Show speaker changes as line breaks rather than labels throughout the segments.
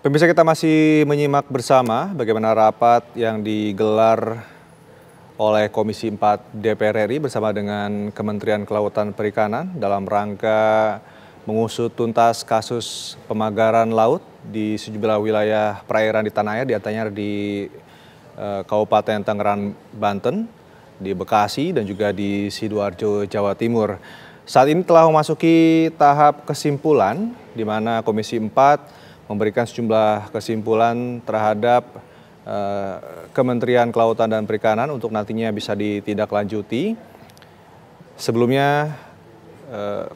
Pemirsa, kita masih menyimak bersama bagaimana rapat yang digelar oleh Komisi 4 DPR RI bersama dengan Kementerian Kelautan Perikanan dalam rangka mengusut tuntas kasus pemagaran laut di sejumlah wilayah perairan di tanah air, di antaranya di Kabupaten Tangerang, Banten, di Bekasi, dan juga di Sidoarjo, Jawa Timur. Saat ini telah memasuki tahap kesimpulan, di mana Komisi 4 memberikan sejumlah kesimpulan terhadap Kementerian Kelautan dan Perikanan untuk nantinya bisa ditindaklanjuti. Sebelumnya,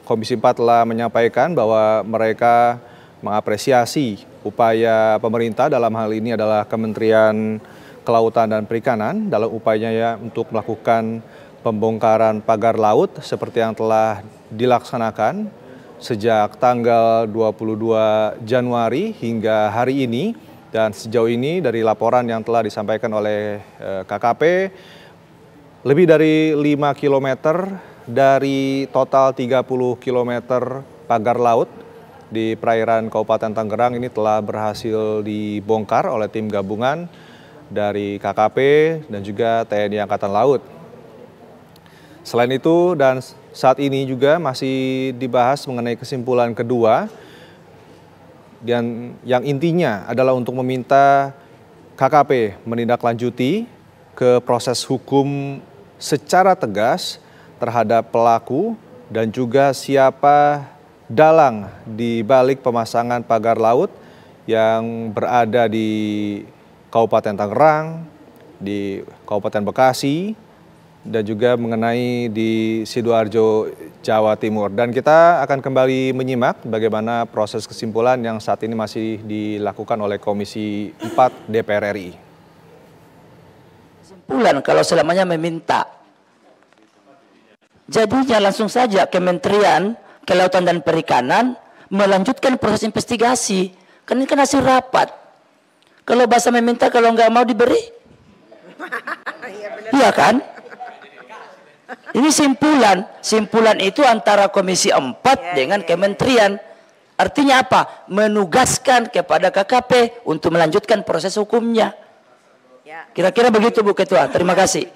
Komisi 4 telah menyampaikan bahwa mereka mengapresiasi upaya pemerintah, dalam hal ini adalah Kementerian Kelautan dan Perikanan, dalam upayanya untuk melakukan pembongkaran pagar laut seperti yang telah dilaksanakan sejak tanggal 22 Januari hingga hari ini. Dan sejauh ini dari laporan yang telah disampaikan oleh KKP, lebih dari 5 km dari total 30 km pagar laut di perairan Kabupaten Tangerang ini telah berhasil dibongkar oleh tim gabungan dari KKP dan juga TNI Angkatan Laut. Selain itu, dan saat ini juga masih dibahas mengenai kesimpulan kedua, dan yang intinya adalah untuk meminta KKP menindaklanjuti ke proses hukum secara tegas terhadap pelaku dan juga siapa dalang di balik pemasangan pagar laut yang berada di Kabupaten Tangerang, di Kabupaten Bekasi, dan juga mengenai di Sidoarjo, Jawa Timur. Dan kita akan kembali menyimak bagaimana proses kesimpulan yang saat ini masih dilakukan oleh Komisi 4 DPR RI.
Kesimpulan kalau selamanya meminta. Jadinya langsung saja Kementerian Kelautan dan Perikanan melanjutkan proses investigasi. Kan ini kan hasil rapat. Kalau bahasa meminta, kalau nggak mau diberi. Iya kan? Ini simpulan itu antara Komisi 4 dengan Kementerian. Artinya apa? Menugaskan kepada KKP untuk melanjutkan proses hukumnya. Kira-kira begitu Bu Ketua, terima kasih.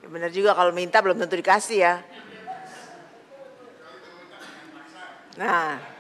Benar juga, kalau minta belum tentu dikasih ya. Nah.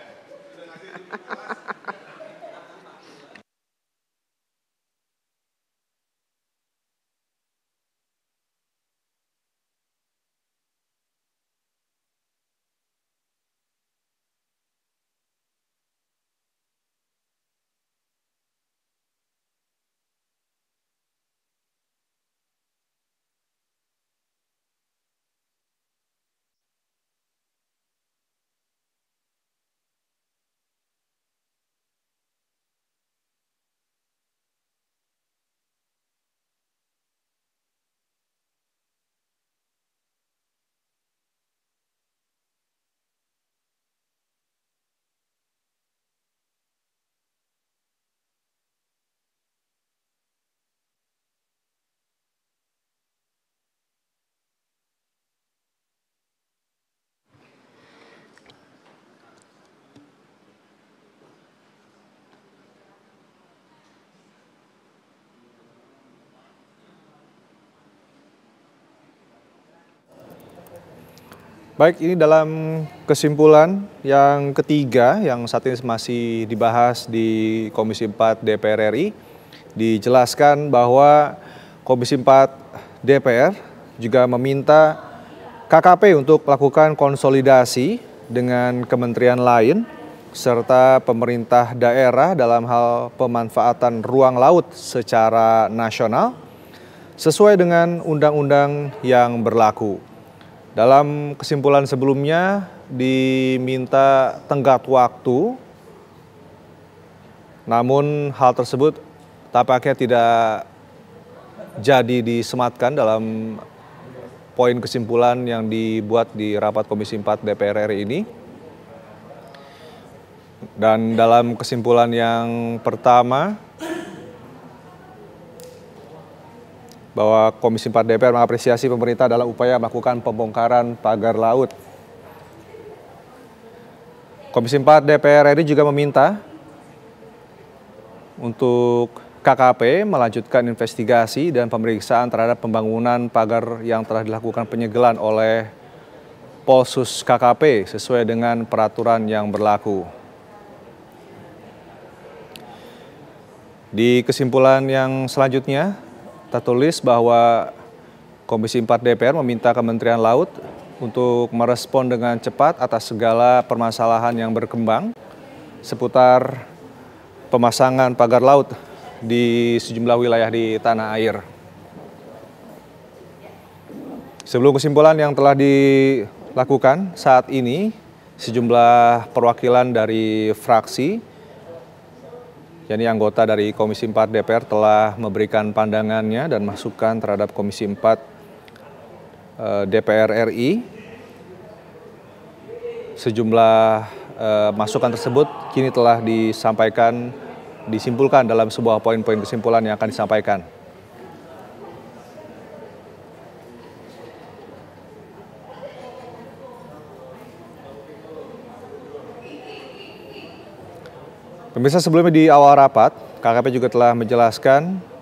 Baik, ini dalam kesimpulan yang ketiga yang saat ini masih dibahas di Komisi 4 DPR RI, dijelaskan bahwa Komisi 4 DPR juga meminta KKP untuk melakukan konsolidasi dengan kementerian lain serta pemerintah daerah dalam hal pemanfaatan ruang laut secara nasional sesuai dengan undang-undang yang berlaku. Dalam kesimpulan sebelumnya diminta tenggat waktu, namun hal tersebut tampaknya tidak jadi disematkan dalam poin kesimpulan yang dibuat di rapat Komisi 4 DPR RI ini. Dan dalam kesimpulan yang pertama, bahwa Komisi 4 DPR mengapresiasi pemerintah dalam upaya melakukan pembongkaran pagar laut. Komisi 4 DPR RI juga meminta untuk KKP melanjutkan investigasi dan pemeriksaan terhadap pembangunan pagar yang telah dilakukan penyegelan oleh Polsus KKP sesuai dengan peraturan yang berlaku. Di kesimpulan yang selanjutnya, tertulis bahwa Komisi 4 DPR meminta Kementerian Laut untuk merespon dengan cepat atas segala permasalahan yang berkembang seputar pemasangan pagar laut di sejumlah wilayah di tanah air. Sebelum kesimpulan yang telah dilakukan saat ini, sejumlah perwakilan dari fraksi, yakni anggota dari Komisi 4 DPR telah memberikan pandangannya dan masukan terhadap Komisi 4 DPR RI. Sejumlah masukan tersebut kini telah disimpulkan dalam sebuah poin-poin kesimpulan yang akan disampaikan. Pemirsa, sebelumnya di awal rapat, KKP juga telah menjelaskan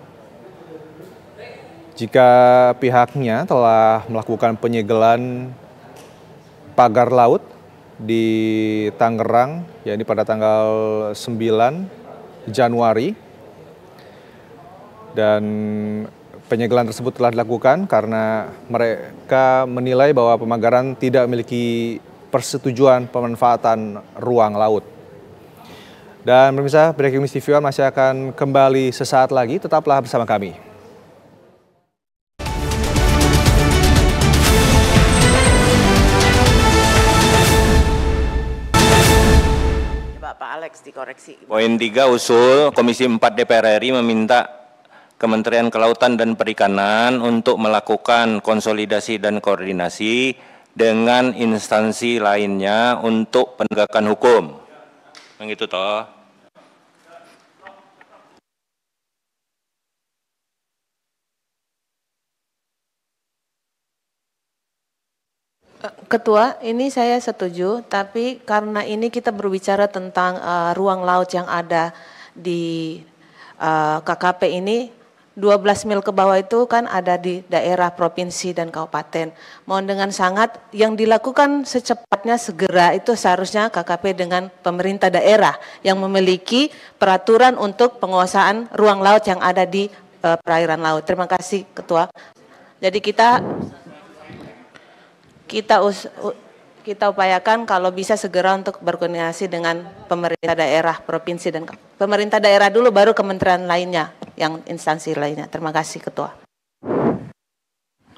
jika pihaknya telah melakukan penyegelan pagar laut di Tangerang, yakni pada tanggal 9 Januari. Dan penyegelan tersebut telah dilakukan karena mereka menilai bahwa Pemagaran tidak memiliki persetujuan pemanfaatan ruang laut. Dan pemirsa, Breaking News TV One masih akan kembali sesaat lagi, tetaplah bersama kami.
Pak Alex dikoreksi.
Poin 3 usul Komisi 4 DPR RI meminta Kementerian Kelautan dan Perikanan untuk melakukan konsolidasi dan koordinasi dengan instansi lainnya untuk penegakan hukum. Begitu toh.
Ketua, ini saya setuju, tapi karena ini kita berbicara tentang ruang laut yang ada di KKP ini, 12 mil ke bawah itu kan ada di daerah, provinsi, dan kabupaten. Mohon dengan sangat yang dilakukan secepatnya segera itu seharusnya KKP dengan pemerintah daerah yang memiliki peraturan untuk penguasaan ruang laut yang ada di perairan laut. Terima kasih, Ketua. Jadi kita upayakan kalau bisa segera untuk berkoordinasi dengan pemerintah daerah, provinsi, dan pemerintah daerah dulu, baru kementerian lainnya, yang instansi lainnya. Terima kasih, Ketua.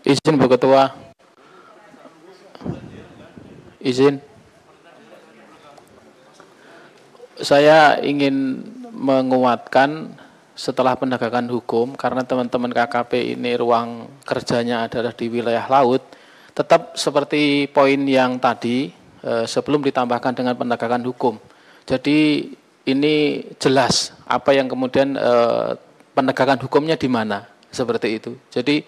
Izin, Bu Ketua. Izin. Saya ingin menguatkan setelah penegakan hukum, karena teman-teman KKP ini ruang kerjanya adalah di wilayah laut. Tetap seperti poin yang tadi sebelum ditambahkan dengan penegakan hukum. Jadi ini jelas apa yang kemudian penegakan hukumnya di mana, seperti itu. Jadi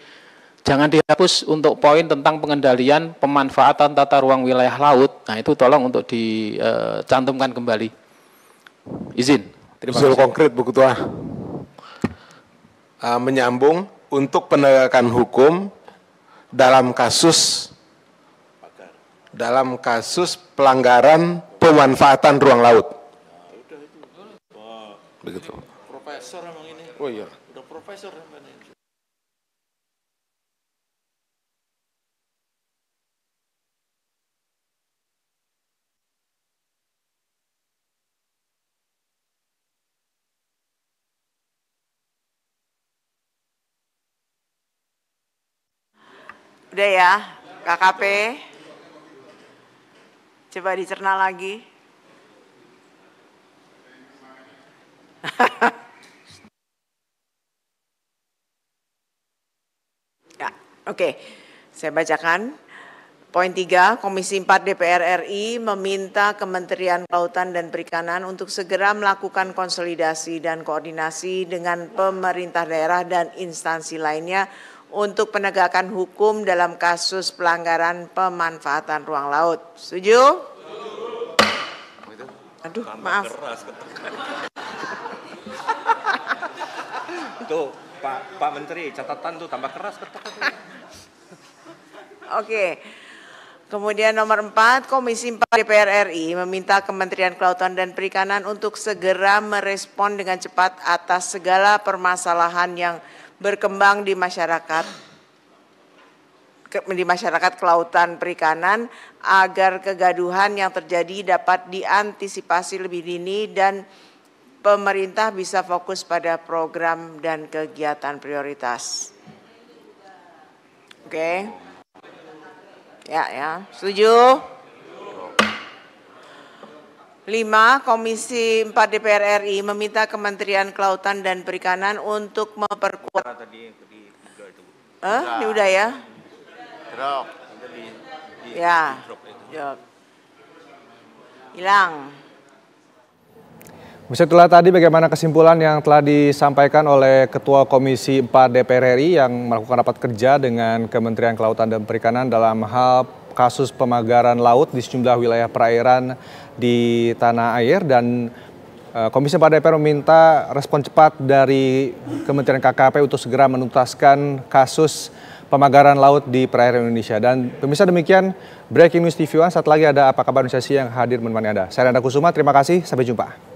jangan dihapus untuk poin tentang pengendalian pemanfaatan tata ruang wilayah laut. Nah, itu tolong untuk dicantumkan kembali. Izin. Terima kasih.
Usul konkret, Bu Ketua. Menyambung untuk penegakan hukum dalam kasus pelanggaran pemanfaatan ruang laut. Begitu.
Profesor emang ini.
Oh iya.
Udah profesor emang ini.
Udah ya, KKP. Coba dicerna lagi. Ya, oke. Saya bacakan. Poin 3, Komisi 4 DPR RI meminta Kementerian Kelautan dan Perikanan untuk segera melakukan konsolidasi dan koordinasi dengan pemerintah daerah dan instansi lainnya untuk penegakan hukum dalam kasus pelanggaran pemanfaatan ruang laut. Setuju? Aduh, maaf.
Tuh, Pak Menteri, catatan tuh tambah keras ketekan.
Oke. Kemudian nomor 4, Komisi 4 DPR RI meminta Kementerian Kelautan dan Perikanan untuk segera merespon dengan cepat atas segala permasalahan yang berkembang di masyarakat kelautan perikanan agar kegaduhan yang terjadi dapat diantisipasi lebih dini dan pemerintah bisa fokus pada program dan kegiatan prioritas. Oke. Ya, setuju? 5, Komisi 4 DPR RI meminta Kementerian Kelautan dan Perikanan untuk memperkuat. Ini udah ya? Ya. Hilang.
Bisa itulah tadi bagaimana kesimpulan yang telah disampaikan oleh Ketua Komisi 4 DPR RI yang melakukan rapat kerja dengan Kementerian Kelautan dan Perikanan dalam hal kasus pemagaran laut di sejumlah wilayah perairan di tanah air, dan Komisi 4 DPR meminta respon cepat dari Kementerian KKP untuk segera menuntaskan kasus pemagaran laut di perairan Indonesia. Dan pemirsa, demikian Breaking News TV One. Saat lagi ada Apa Kabar Indonesia yang hadir menemani Anda. Saya Randa Kusuma, terima kasih, sampai jumpa.